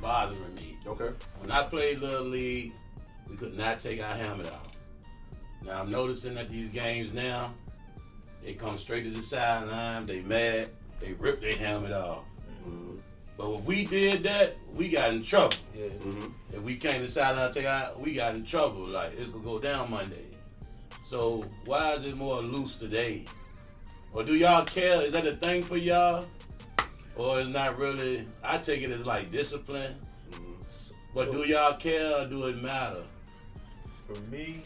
bothering me. Okay. When I played Little League, we could not take our helmet off. Now I'm noticing that these games now, they come straight to the sideline, they mad, they rip their helmet off. Mm-hmm. But if we did that, we got in trouble. Yeah. Mm-hmm. If we came to the sideline take out, we got in trouble. Like, it's gonna go down Monday. So why is it more loose today? Or do y'all care? Is that a thing for y'all? Or is not really? I take it as like discipline. Mm-hmm. But do y'all care or do it matter? For me,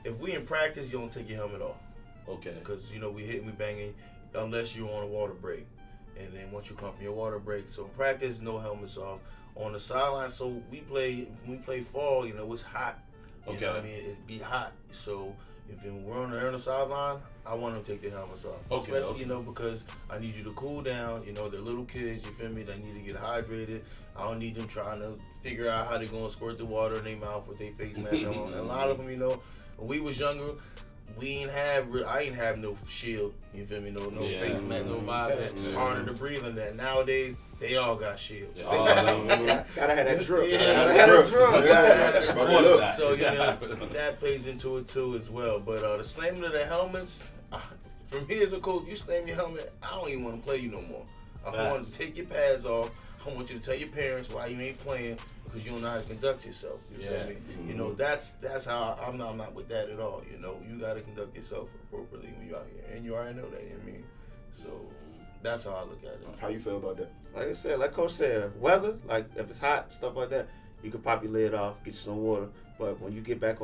if we in practice, you don't take your helmet off. Okay. Because, we hitting, we banging, unless you're on a water break. And then once you come from your water break. So in practice, no helmets off. On the sideline, so when we play fall, it's hot. You know what I mean? It be hot. So if we're on the sideline, I want them to take their helmets off. Okay, Especially, because I need you to cool down. They're little kids, you feel me? They need to get hydrated. I don't need them trying to figure out how they're going to squirt the water in their mouth with their face mask on. And a lot of them, when we was younger, I ain't have no shield, you feel me? No face mask, no visor. It's harder to breathe than that. Nowadays, they all got shields. Gotta have that drip. Gotta have that drip. So, Yeah. that plays into it too as well. But the slamming of the helmets, for me as a coach, you slam your helmet, I don't even want to play you no more. I want to take your pads off. I want you to tell your parents why you ain't playing, because you don't know how to conduct yourself. You feel me? Mm-hmm. That's how I'm not with that at all. You got to conduct yourself appropriately when you're out here, and you already know that. You know what I mean? So that's how I look at it. How you feel about that? Like I said, like Coach said, weather, like if it's hot, stuff like that, you can pop your lid off, get you some water. But when you get back,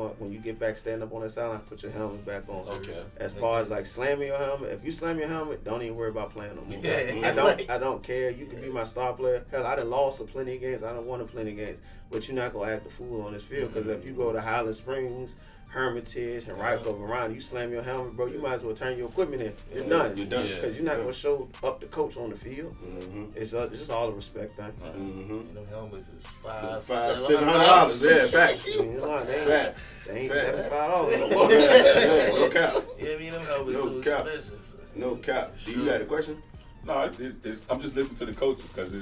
stand up on that sideline, put your helmet back on. Okay. As far as like slamming your helmet, if you slam your helmet, don't even worry about playing no more. Yeah. I don't care. You can be my star player. Hell, I done lost a plenty of games. I done won a plenty of games. But you're not gonna act the fool on this field, because if you go to Highland Springs, Hermitage, and right over around, you slam your helmet, bro, you might as well turn your equipment in. You're done. You're done. Because you're not gonna show up the coach on the field. Mm-hmm. It's just all a respect thing. Mm-hmm. And them helmets is $700. Yeah, facts. Facts. They ain't Facts. $75 no No more. cap. Yeah, I mean, them helmets No too cap. expensive. No cap. Do you got a question? No, I'm just listening to the coaches, because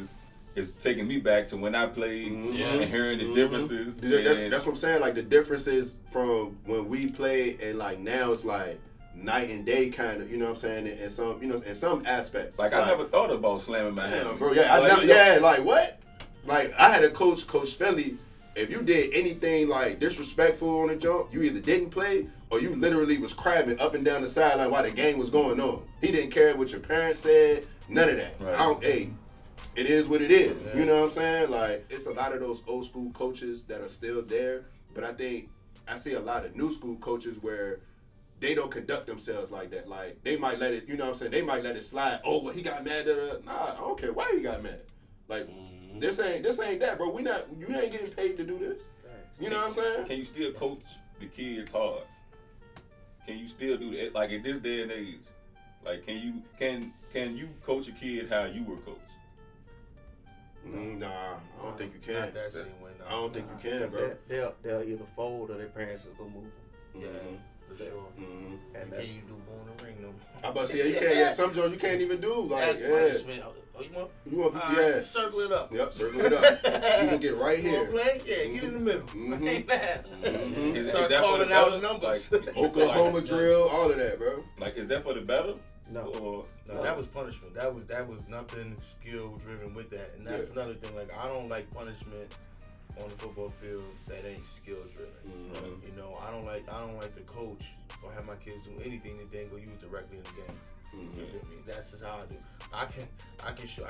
it's taking me back to when I played and hearing the differences. That's what I'm saying. Like the differences from when we played and like now, it's like night and day kind of. You know what I'm saying? And some, in some aspects. Like, I never thought about slamming my Damn, helmet. bro. Yeah, like what? Like I had a coach, Coach Finley. If you did anything like disrespectful on the jump, you either didn't play or you literally was crabbing up and down the sideline while the game was going on. He didn't care what your parents said, none of that. Right. It is what it is. Yeah. You know what I'm saying? Like, it's a lot of those old school coaches that are still there, but I think I see a lot of new school coaches where they don't conduct themselves like that. Like, they might let it, you know what I'm saying? They might let it slide. Oh, well, he got mad at her. Nah, I don't care why he got mad. Like, this ain't that, bro. You ain't getting paid to do this. You know what I'm saying? Can you still coach the kids hard? Can you still do that? Like, in this day and age, like, can you coach a kid how you were coached? Nah, I don't think you can. Not that same way, no. I don't think you can, bro. They'll either fold or their parents is gonna move them. Yeah, for sure. Mm-hmm. And can you do bone and ring them? I'm about to say, you can't. Yeah, some Jones you can't even do. Like, That's punishment. Oh, You want? All Yeah. right, circle it up. Yep, circle it up. You can get right You here. want to play? Yeah, get in the middle. Mhm. Ain't bad. Mhm. Is Start that for the calling out better? numbers. Like, Oklahoma drill, all of that, bro. Like, is that for the better? No. Or No, that was punishment. That was nothing skill driven with that, and that's another thing. Like, I don't like punishment on the football field that ain't skill driven. Mhm. You know, I don't like to coach or have my kids do anything that they ain't gonna use directly in the game. Mhm. You feel me? That's just how I do. I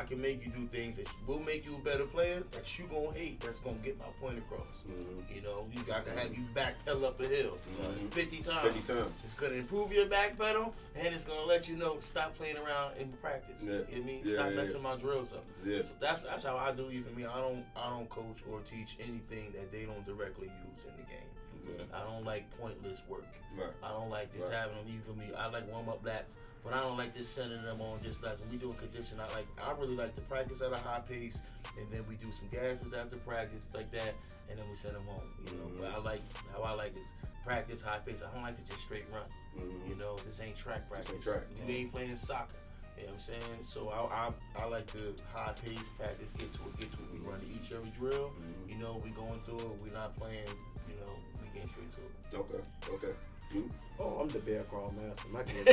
can make you do things that will make you a better player that you gonna hate. That's gonna get my point across. Mhm. You know, I can have you backpedal up a hill Mhm. 50 times. 50 times. It's gonna improve your back pedal, and it's gonna let you know stop playing around in practice. Yeah. You know what I mean? Yeah, Stop yeah, messing my drills up. Yeah. So that's how I do. You feel me? I don't coach or teach anything that they don't directly use in the game. Yeah. I don't like pointless work. Right. I don't like just Right. having them. You feel me? I like warm up laps, but I don't like just sending them on just like when we doing condition. I really like to practice at a high pace, and then we do some gases after practice like that, and then we send them home. You know, but how I like is practice high pace. I don't like to just straight run. Mhm. You know, this ain't track practice. track. You ain't playing soccer. You know what I'm saying? So I like the high pace practice, get to it. We run each every drill. You know, we going through it. We're not playing, you know, we getting straight to it. Okay. You? Oh, I'm the bear crawl master. My kids.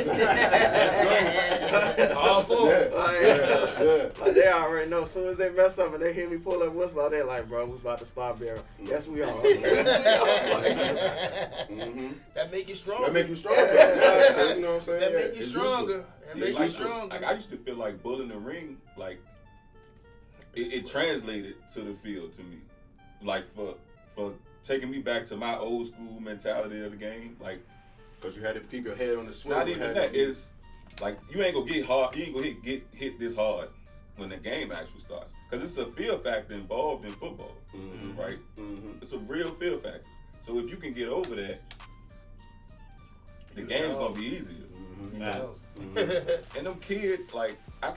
All four. Like they already know. As soon as they mess up and they hear me pull that whistle, they're like, "Bro, we about to start bear." Yes, we are. That make you stronger. That make you stronger. Yeah, so, you know what I'm saying? That make you stronger. That See, make you like, stronger. Like I used to feel like Bull in the Ring, like it translated to the field to me, like for taking me back to my old school mentality of the game, like. Because you had to keep your head on the swivel. Not even that. It's like you ain't gonna get hard. You ain't gonna get hit this hard when the game actually starts. Because it's a fear factor involved in football, right? It's a real fear factor. So if you can get over that, the game's gonna be easier. And them kids, like I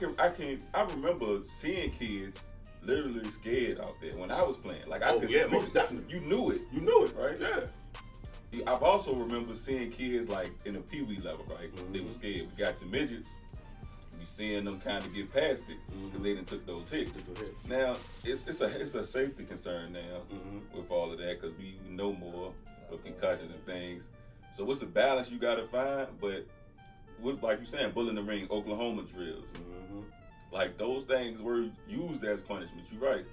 remember seeing kids literally scared out there when I was playing. Like most definitely. You knew it. You knew it, right? Yeah. I've also remember seeing kids like in the pee-wee level, right? They were scared. We got to midgets. We seeing them kind of get past it because they didn't took those hits. Now it's a safety concern now with all of that because we know more of concussions and things. So it's a balance you got to find. But with, like you saying, Bull in the Ring, Oklahoma drills, like those things were used as punishment. You're right,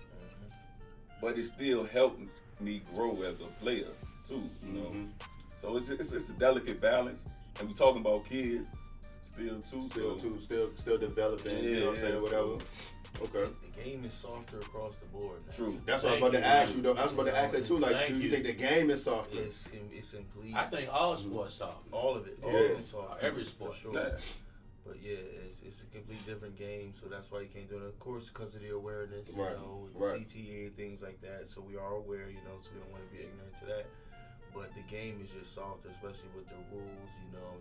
but it still helped me grow as a player. Too, you know, so it's a delicate balance, and we talking about kids still developing. You know what I'm saying? Whatever. Okay. The game is softer across the board now. True. That's what I was about to ask you though. I was about to ask that too. Like, do you think the game is softer? It's complete. I think all sports soft. All of it. All of it soft. Every sport. For sure. But yeah, it's a complete different game, so that's why you can't do it. Of course, because of the awareness, you know, CTA and things like that. So we are aware, you know, so we don't want to be ignorant to that. But the game is just softer, especially with the rules, you know.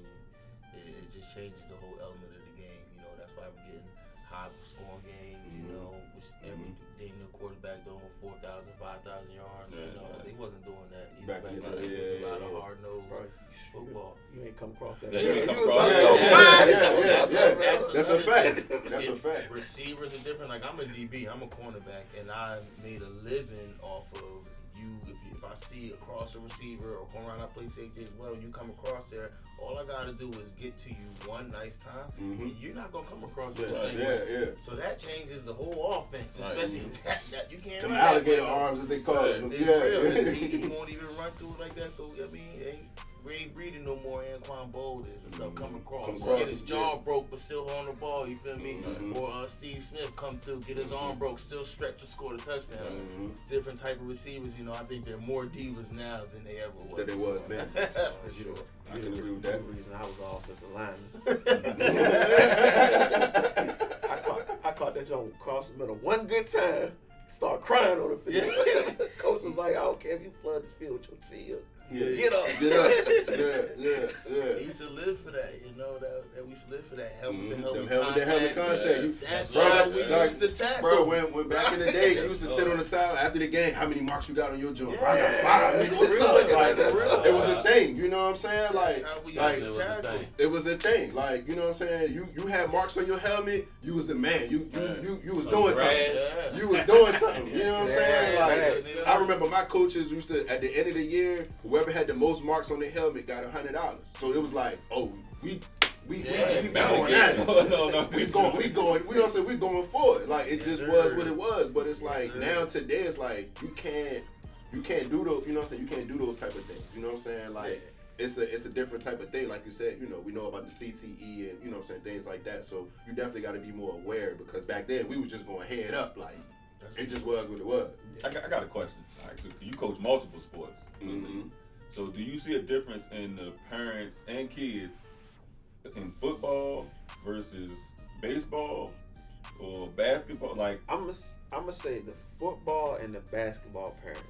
It just changes the whole element of the game, you know. That's why we're getting high scoring games, you know. Every day the quarterback doing 4,000, 5,000 yards, you know. They wasn't doing that. You know, back then, it was a lot of hard-nosed football. You ain't come across that. Yeah, you ain't come across that. That's a fact. That's a fact. Receivers are different. Like, I'm a DB, I'm a cornerback, and I made a living off of you. If I see across a receiver or come around, I play safety as well. You come across there, all I gotta do is get to you one nice time. And you're not gonna come across it the same way. So that changes the whole offense, especially that you can't. Them alligator arms, as they call them. He won't even run through it like that. So I mean, we ain't breeding no more Anquan Boulders and stuff come across. Get his jaw broke but still on the ball, you feel me? Or Steve Smith come through, get his arm broke, still stretch and score the touchdown. It's different type of receivers, you know. I think they're more divas now than they ever was. Than they was then. For sure. I can agree with that. The reason I was offensive lineman. I caught that joint across the middle one good time. Start crying on the field. Coach was like, I don't care if you flood this field with your tears. Get up. We used to live for that, you know, that we used to live for that helmet The helmet contact. That's how we used to tackle. Bro, when back in the day, you used to sit on the side after the game. How many marks you got on your joint? I got 5. Nigga, what's up? Like, it was a thing. You know what I'm saying? Like, it was a thing. Like, you know what I'm saying? You had marks on your helmet. You was the man. You was doing something. You was doing something. You know what I'm saying? Like, I remember my coaches used to, at the end of the year, whoever had the most marks on their helmet got $100. So it was like, oh, we going at it. We going. We don't say we going for it. Like, it just was what it was. But it's like now today, it's like you can't do those. You know what I'm saying? You can't do those type of things. You know what I'm saying? Like, it's a different type of thing. Like you said, you know, we know about the CTE and, you know what I'm saying, things like that. So you definitely got to be more aware, because back then we was just going head up. Like, it just was what it was. I got a question. All right, so you coach multiple sports. So do you see a difference in the parents and kids in football versus baseball or basketball? Like, I'm gonna say the football and the basketball parents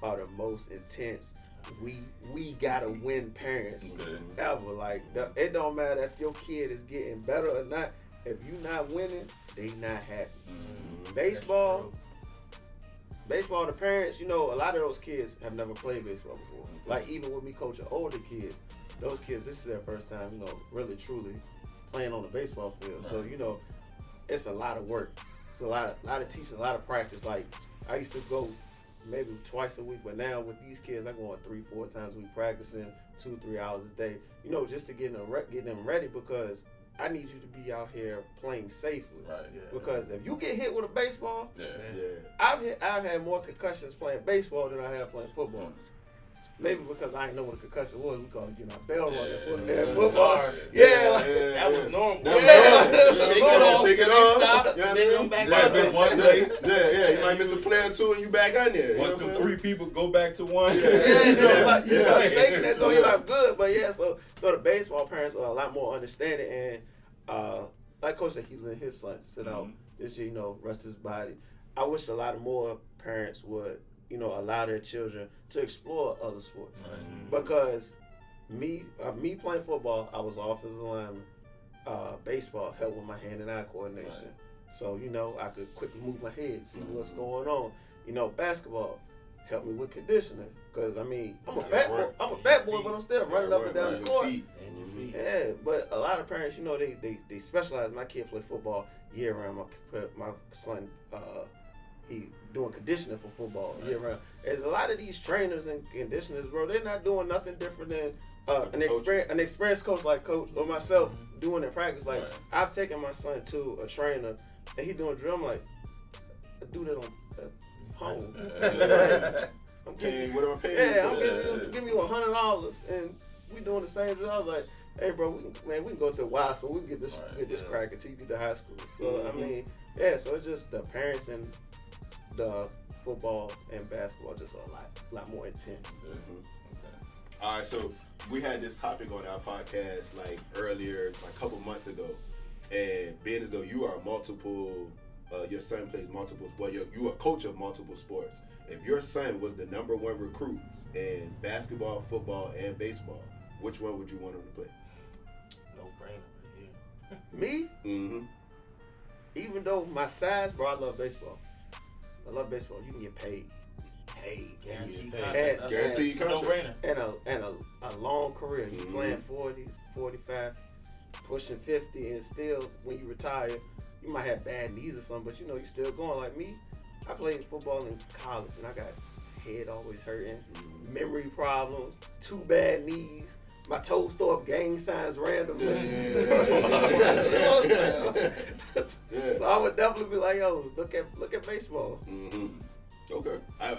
are the most intense. We gotta win parents ever. Like, it don't matter if your kid is getting better or not. If you not winning, they not happy. Baseball, the parents, you know, a lot of those kids have never played baseball before. Like, even with me coaching older kids, those kids, this is their first time, you know, really truly playing on the baseball field. So it's a lot of work. It's a lot of teaching, a lot of practice. Like I used to go maybe twice a week, but now with these kids, I'm going 3-4 times a week practicing 2-3 hours a day. Just to get them ready because I need you to be out here playing safely. Right. Yeah. Because if you get hit with a baseball, Yeah. I've had more concussions playing baseball than I have playing football. Maybe because I didn't know what a concussion was. We call it getting our bell rung in football. That was normal. Shake it off. Stop. You might miss one play. You might miss a play or two and you back on there. Once them 3 people go back to one. You start shaking that, so you're like good. But so the baseball parents are a lot more understanding, and like Coach said, he's letting his son sit out this year, rest his body. I wish a lot of more parents would, allow their children to explore other sports. Because me playing football, I was offensive lineman. Baseball helped with my hand and eye coordination. So, I could quickly move my head, see what's going on. Basketball helped me with conditioning. Because, I'm a fat boy, but I'm still running up and down the court. And your feet. Yeah, but a lot of parents, they specialize. My kid play football year round. My son, he doing conditioning for football year round. And a lot of these trainers and conditioners, bro, they're not doing nothing different than an experienced coach like Coach or myself doing in practice. Like I've taken my son to a trainer and he doing drill. I'm like, I do that at home. I'm giving you, I'm giving you $100 and we doing the same drill. I was like, hey, bro, we can go to the Y so we can get this crack until you get to high school. So so it's just the parents and the football and basketball just a lot more intense. All right, so we had this topic on our podcast earlier, a couple months ago, and being as though you are your son plays multiple sports, you a coach of multiple sports. If your son was the number 1 recruit in basketball, football, and baseball, which one would you want him to play? No brainer. Me? Mm-hmm. Even though my size, bro, I love baseball. You can get paid. Guaranteed And- contract. guaranteed That's a no-brainer. And a long career. You playing 40, 45, pushing 50, and still when you retire, you might have bad knees or something, but you still going. Like me, I played football in college and I got head always hurting, memory problems, 2 bad knees. My toes throw up gang signs randomly. So I would definitely be like, yo, look at baseball. Mm-hmm. Okay. I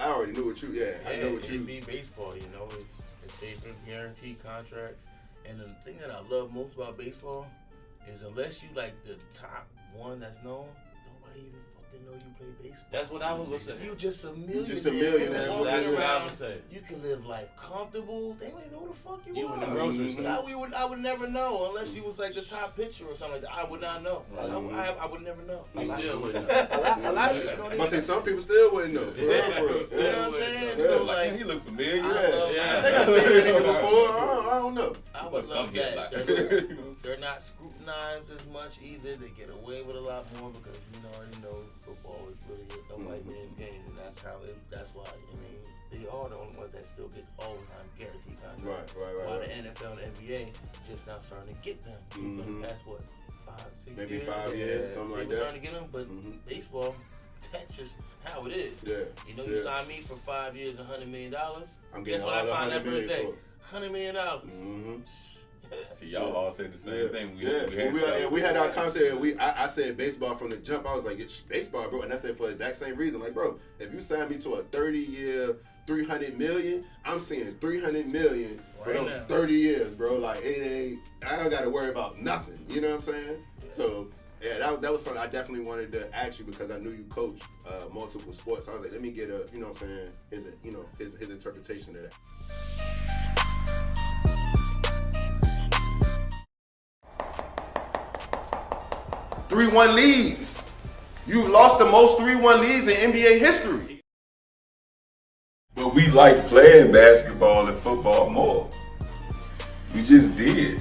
already knew what you. I know what you. It'd be baseball. It's safer, guaranteed contracts. And the thing that I love most about baseball is unless you like the top one that's known, nobody even fucking know you play baseball. That's what I was gonna say. You just a millionaire. Just a millionaire. Walking That's what I around, would say. you can live life comfortable. They don't even know who the fuck you You are. in the grocery store. I would never know unless you was like the top pitcher or something like that. I would not know. I would never know. You still wouldn't know. A lot of people don't I'm even. say some people still wouldn't know. For real. You know what I'm saying? So like, He look familiar. I think I seen that nigga before. I don't know. I would love that. They're not scrutinized as much either. They get away with a lot more because already know football is really a white man's game, and that's why they are the only ones that still get all the time guaranteed contracts. Right. While the NFL and NBA just now starting to get them. For the past 5-6 years? Maybe 5 years, something like They were that. starting to get them, but baseball, that's just how it is. Yeah. You signed me for 5 years, $100 million. I'm Guess getting what I all the signed 100 that million birthday? for. $100 million. Mm-hmm. See, y'all all said the same thing. We had our conversation. I said baseball from the jump. I was like, it's baseball, bro. And I said for the exact same reason. Like, bro, if you sign me to a 30-year, $300 million, I'm seeing $300 million for those 30 years, bro. Like, I don't got to worry about nothing. You know what I'm saying? Yeah. So, that was something I definitely wanted to ask you because I knew you coach multiple sports. So I was like, let me get his interpretation of that. 3-1 leads. You lost the most 3-1 leads in NBA history. But we like playing basketball and football more. We just did.